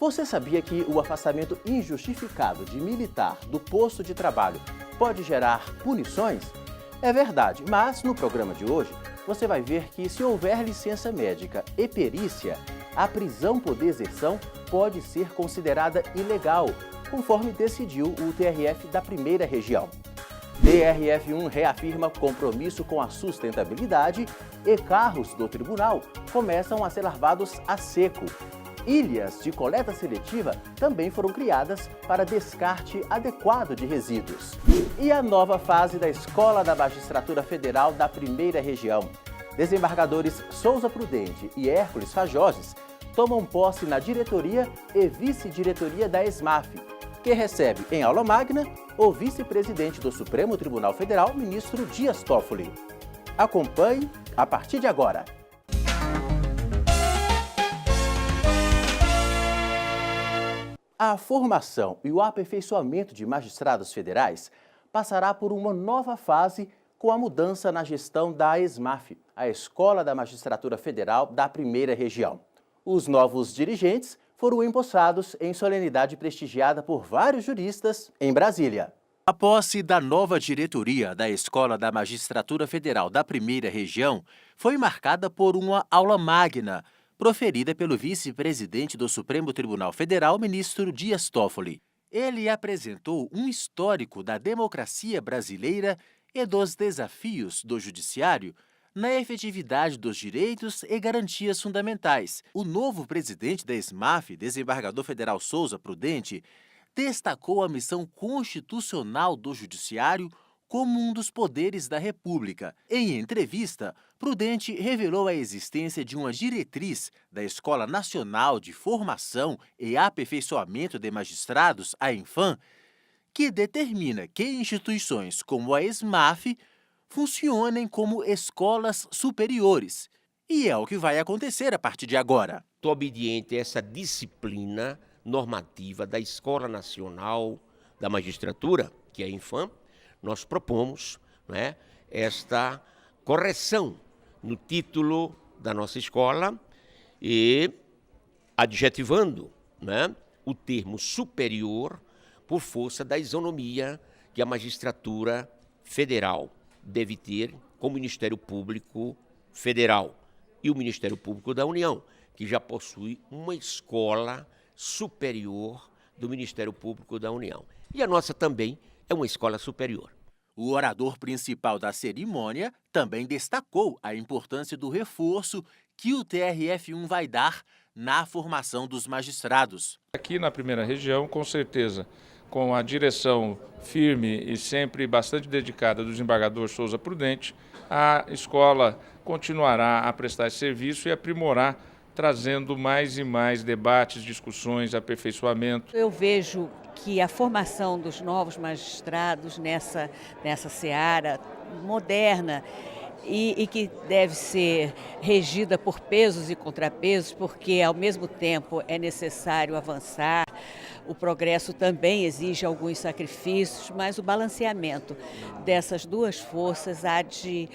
Você sabia que o afastamento injustificado de militar do posto de trabalho pode gerar punições? É verdade, mas no programa de hoje você vai ver que se houver licença médica e perícia, a prisão por deserção pode ser considerada ilegal, conforme decidiu o TRF da Primeira Região. TRF1 reafirma compromisso com a sustentabilidade e carros do tribunal começam a ser lavados a seco. Ilhas de coleta seletiva também foram criadas para descarte adequado de resíduos. E a nova fase da Escola da Magistratura Federal da Primeira Região. Desembargadores Souza Prudente e Hércules Fajoses tomam posse na diretoria e vice-diretoria da ESMAF, que recebe em aula magna o vice-presidente do Supremo Tribunal Federal, ministro Dias Toffoli. Acompanhe a partir de agora. A formação e o aperfeiçoamento de magistrados federais passará por uma nova fase com a mudança na gestão da ESMAF, a Escola da Magistratura Federal da Primeira Região. Os novos dirigentes foram empossados em solenidade prestigiada por vários juristas em Brasília. A posse da nova diretoria da Escola da Magistratura Federal da Primeira Região foi marcada por uma aula magna, proferida pelo vice-presidente do Supremo Tribunal Federal, ministro Dias Toffoli. Ele apresentou um histórico da democracia brasileira e dos desafios do judiciário na efetividade dos direitos e garantias fundamentais. O novo presidente da ESMAF, desembargador federal Souza Prudente, destacou a missão constitucional do judiciário como um dos poderes da República. Em entrevista, Prudente revelou a existência de uma diretriz da Escola Nacional de Formação e Aperfeiçoamento de Magistrados, a ENFAM, que determina que instituições como a ESMAF funcionem como escolas superiores. E é o que vai acontecer a partir de agora. Estou obediente a essa disciplina normativa da Escola Nacional da Magistratura, que é a ENFAM. Nós propomos, esta correção no título da nossa escola e adjetivando o termo superior por força da isonomia que a magistratura federal deve ter com o Ministério Público Federal e o Ministério Público da União, que já possui uma escola superior do Ministério Público da União. E a nossa também é uma escola superior. O orador principal da cerimônia também destacou a importância do reforço que o TRF1 vai dar na formação dos magistrados. Aqui na Primeira Região, com certeza, com a direção firme e sempre bastante dedicada do desembargador Souza Prudente, a escola continuará a prestar esse serviço e aprimorar, trazendo mais e mais debates, discussões, aperfeiçoamento. Eu vejo que a formação dos novos magistrados nessa seara moderna e que deve ser regida por pesos e contrapesos, porque ao mesmo tempo é necessário avançar, o progresso também exige alguns sacrifícios, mas o balanceamento dessas duas forças há de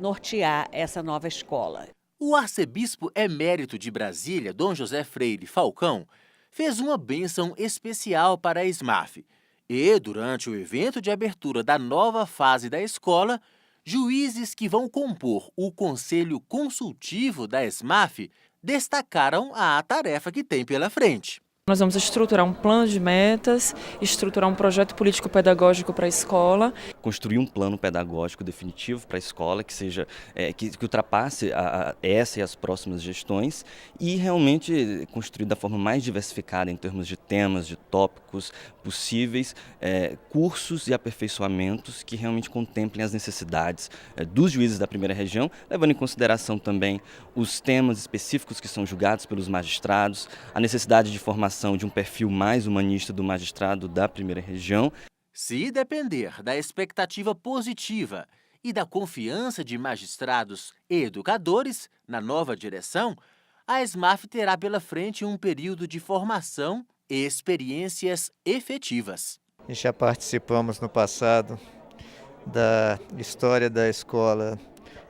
nortear essa nova escola. O arcebispo emérito de Brasília, Dom José Freire Falcão, fez uma bênção especial para a ESMAF e, durante o evento de abertura da nova fase da escola, juízes que vão compor o Conselho Consultivo da ESMAF destacaram a tarefa que tem pela frente. Nós vamos estruturar um plano de metas, estruturar um projeto político-pedagógico para a escola. Construir um plano pedagógico definitivo para a escola que seja que ultrapasse essa e as próximas gestões e realmente construir da forma mais diversificada em termos de temas, de tópicos possíveis, cursos e aperfeiçoamentos que realmente contemplem as necessidades dos juízes da Primeira Região, levando em consideração também os temas específicos que são julgados pelos magistrados, a necessidade de formação de um perfil mais humanista do magistrado da Primeira Região. Se depender da expectativa positiva e da confiança de magistrados e educadores na nova direção, a ESMAF terá pela frente um período de formação e experiências efetivas. Já participamos no passado da história da Escola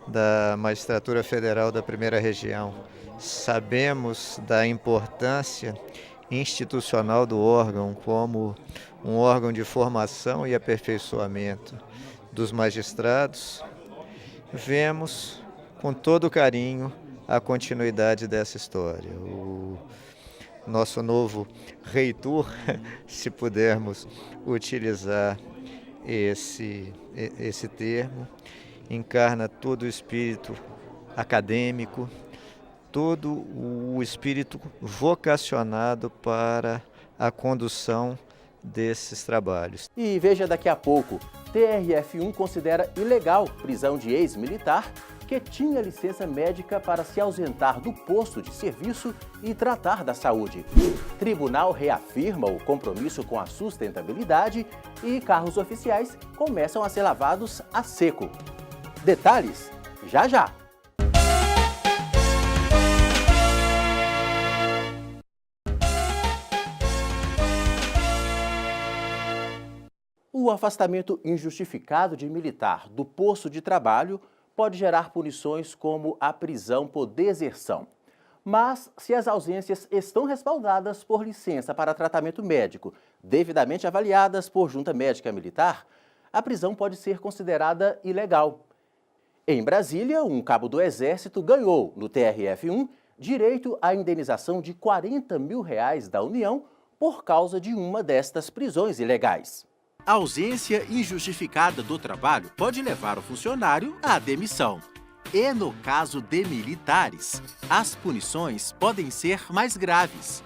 da Magistratura Federal da Primeira Região. Sabemos da importância institucional do órgão, como um órgão de formação e aperfeiçoamento dos magistrados, vemos com todo carinho a continuidade dessa história. O nosso novo reitor, se pudermos utilizar esse termo, encarna todo o espírito acadêmico, todo o espírito vocacionado para a condução desses trabalhos. E veja daqui a pouco, TRF1 considera ilegal prisão de ex-militar que tinha licença médica para se ausentar do posto de serviço e tratar da saúde. Tribunal reafirma o compromisso com a sustentabilidade e carros oficiais começam a ser lavados a seco. Detalhes, já já! O afastamento injustificado de militar do posto de trabalho pode gerar punições como a prisão por deserção. Mas, se as ausências estão respaldadas por licença para tratamento médico, devidamente avaliadas por junta médica militar, a prisão pode ser considerada ilegal. Em Brasília, um cabo do Exército ganhou, no TRF1, direito à indenização de R$40 mil da União por causa de uma destas prisões ilegais. A ausência injustificada do trabalho pode levar o funcionário à demissão. E no caso de militares, as punições podem ser mais graves.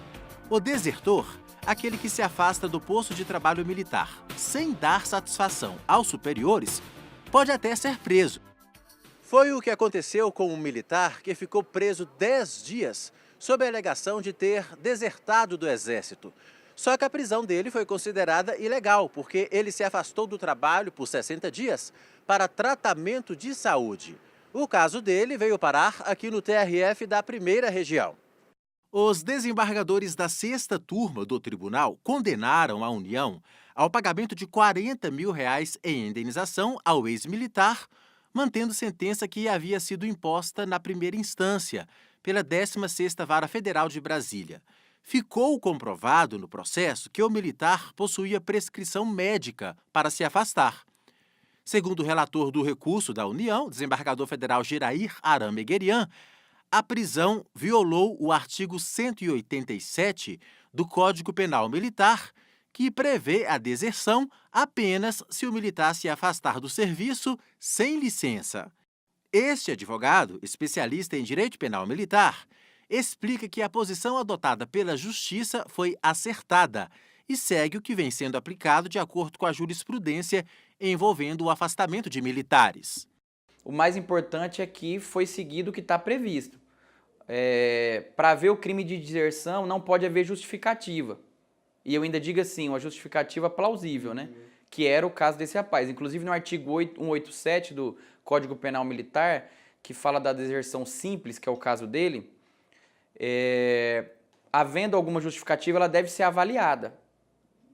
O desertor, aquele que se afasta do posto de trabalho militar sem dar satisfação aos superiores, pode até ser preso. Foi o que aconteceu com um militar que ficou preso 10 dias sob a alegação de ter desertado do Exército. Só que a prisão dele foi considerada ilegal, porque ele se afastou do trabalho por 60 dias para tratamento de saúde. O caso dele veio parar aqui no TRF da 1ª Região. Os desembargadores da 6ª turma do tribunal condenaram a União ao pagamento de R$40 mil em indenização ao ex-militar, mantendo sentença que havia sido imposta na primeira instância pela 16ª Vara Federal de Brasília. Ficou comprovado no processo que o militar possuía prescrição médica para se afastar. Segundo o relator do recurso da União, desembargador federal Gerair Arame Guerian, a prisão violou o artigo 187 do Código Penal Militar, que prevê a deserção apenas se o militar se afastar do serviço sem licença. Este advogado, especialista em direito penal militar, explica que a posição adotada pela Justiça foi acertada e segue o que vem sendo aplicado de acordo com a jurisprudência envolvendo o afastamento de militares. O mais importante é que foi seguido o que está previsto. Para haver o crime de deserção, não pode haver justificativa. E eu ainda digo assim, uma justificativa plausível, né? Que era o caso desse rapaz. Inclusive no artigo 187 do Código Penal Militar, que fala da deserção simples, que é o caso dele, havendo alguma justificativa, ela deve ser avaliada,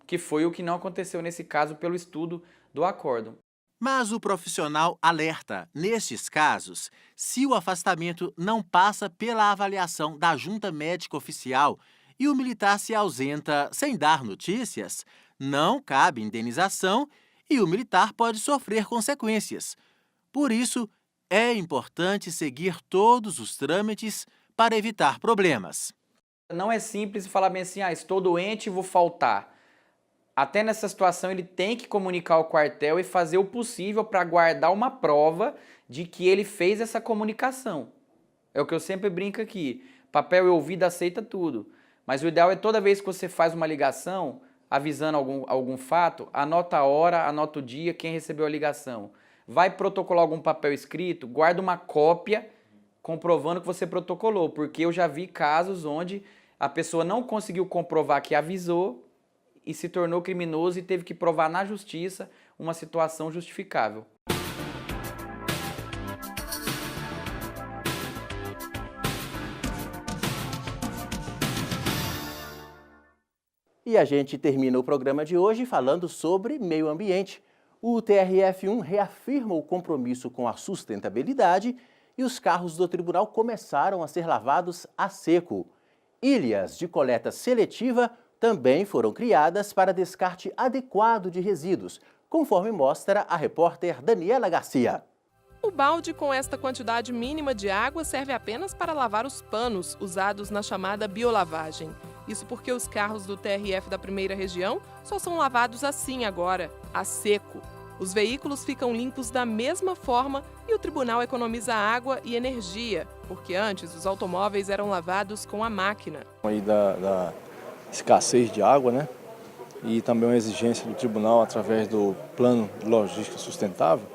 que foi o que não aconteceu nesse caso pelo estudo do acórdão. Mas o profissional alerta, nestes casos, se o afastamento não passa pela avaliação da junta médica oficial e o militar se ausenta sem dar notícias, não cabe indenização e o militar pode sofrer consequências. Por isso, é importante seguir todos os trâmites para evitar problemas. Não é simples falar bem assim, estou doente e vou faltar. Até nessa situação ele tem que comunicar ao quartel e fazer o possível para guardar uma prova de que ele fez essa comunicação. É o que eu sempre brinco aqui, papel e ouvido aceita tudo. Mas o ideal é toda vez que você faz uma ligação, avisando algum fato, anota a hora, anota o dia, quem recebeu a ligação. Vai protocolar algum papel escrito, guarda uma cópia comprovando que você protocolou, porque eu já vi casos onde a pessoa não conseguiu comprovar que avisou e se tornou criminoso e teve que provar na justiça uma situação justificável. E a gente termina o programa de hoje falando sobre meio ambiente. O TRF1 reafirma o compromisso com a sustentabilidade e os carros do tribunal começaram a ser lavados a seco. Ilhas de coleta seletiva também foram criadas para descarte adequado de resíduos, conforme mostra a repórter Daniela Garcia. O balde com esta quantidade mínima de água serve apenas para lavar os panos usados na chamada biolavagem. Isso porque os carros do TRF da primeira região só são lavados assim agora, a seco. Os veículos ficam limpos da mesma forma e o tribunal economiza água e energia, porque antes os automóveis eram lavados com a máquina. Aí da escassez de água, né? E também uma exigência do tribunal através do plano de logística sustentável.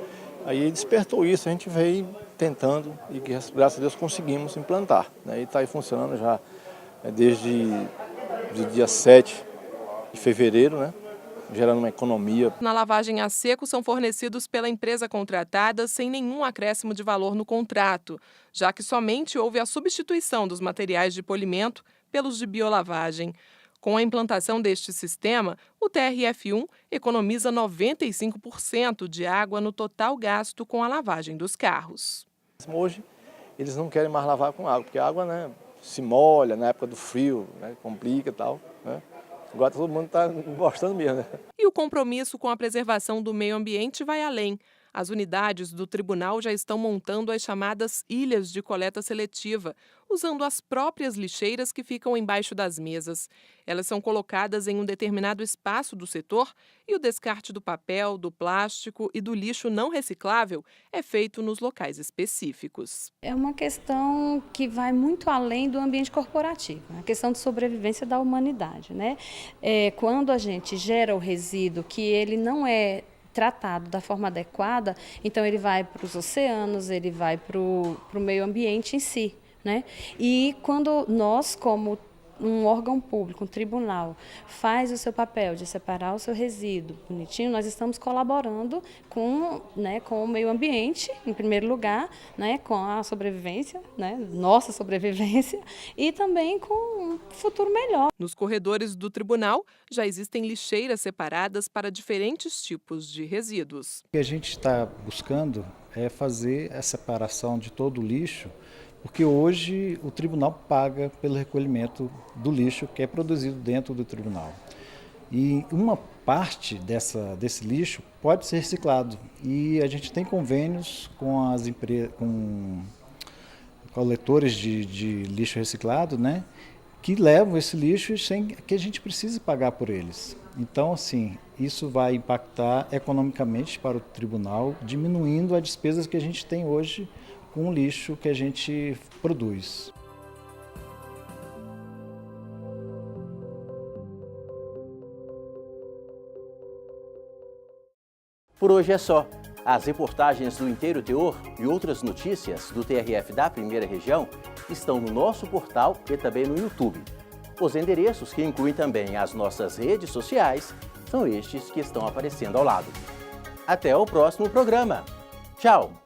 Aí despertou isso, a gente veio tentando e graças a Deus conseguimos implantar, né? E está aí funcionando já desde o dia 7 de fevereiro, né? Gerando uma economia. Na lavagem a seco são fornecidos pela empresa contratada sem nenhum acréscimo de valor no contrato, já que somente houve a substituição dos materiais de polimento pelos de biolavagem. Com a implantação deste sistema, o TRF1 economiza 95% de água no total gasto com a lavagem dos carros. Hoje, eles não querem mais lavar com água, porque a água, né, se molha na época do frio, né, complica e tal, né? Agora todo mundo está gostando mesmo, né? E o compromisso com a preservação do meio ambiente vai além. As unidades do tribunal já estão montando as chamadas ilhas de coleta seletiva, usando as próprias lixeiras que ficam embaixo das mesas. Elas são colocadas em um determinado espaço do setor e o descarte do papel, do plástico e do lixo não reciclável é feito nos locais específicos. É uma questão que vai muito além do ambiente corporativo, a questão de sobrevivência da humanidade, né? Quando a gente gera o resíduo que ele não é tratado da forma adequada, então ele vai para os oceanos, ele vai para o meio ambiente em si, né? E quando nós, como um órgão público, um tribunal, faz o seu papel de separar o seu resíduo bonitinho, nós estamos colaborando com o meio ambiente, em primeiro lugar, né, com a sobrevivência, né, nossa sobrevivência, e também com um futuro melhor. Nos corredores do tribunal já existem lixeiras separadas para diferentes tipos de resíduos. O que a gente está buscando é fazer a separação de todo o lixo, porque hoje o tribunal paga pelo recolhimento do lixo que é produzido dentro do tribunal. E uma parte desse lixo pode ser reciclado. E a gente tem convênios com as com coletores de lixo reciclado, né, que levam esse lixo sem que a gente precise pagar por eles. Então, assim, isso vai impactar economicamente para o tribunal, diminuindo as despesas que a gente tem hoje com o lixo que a gente produz. Por hoje é só. As reportagens do Inteiro Teor e outras notícias do TRF da Primeira Região estão no nosso portal e também no YouTube. Os endereços, que incluem também as nossas redes sociais, são estes que estão aparecendo ao lado. Até o próximo programa. Tchau!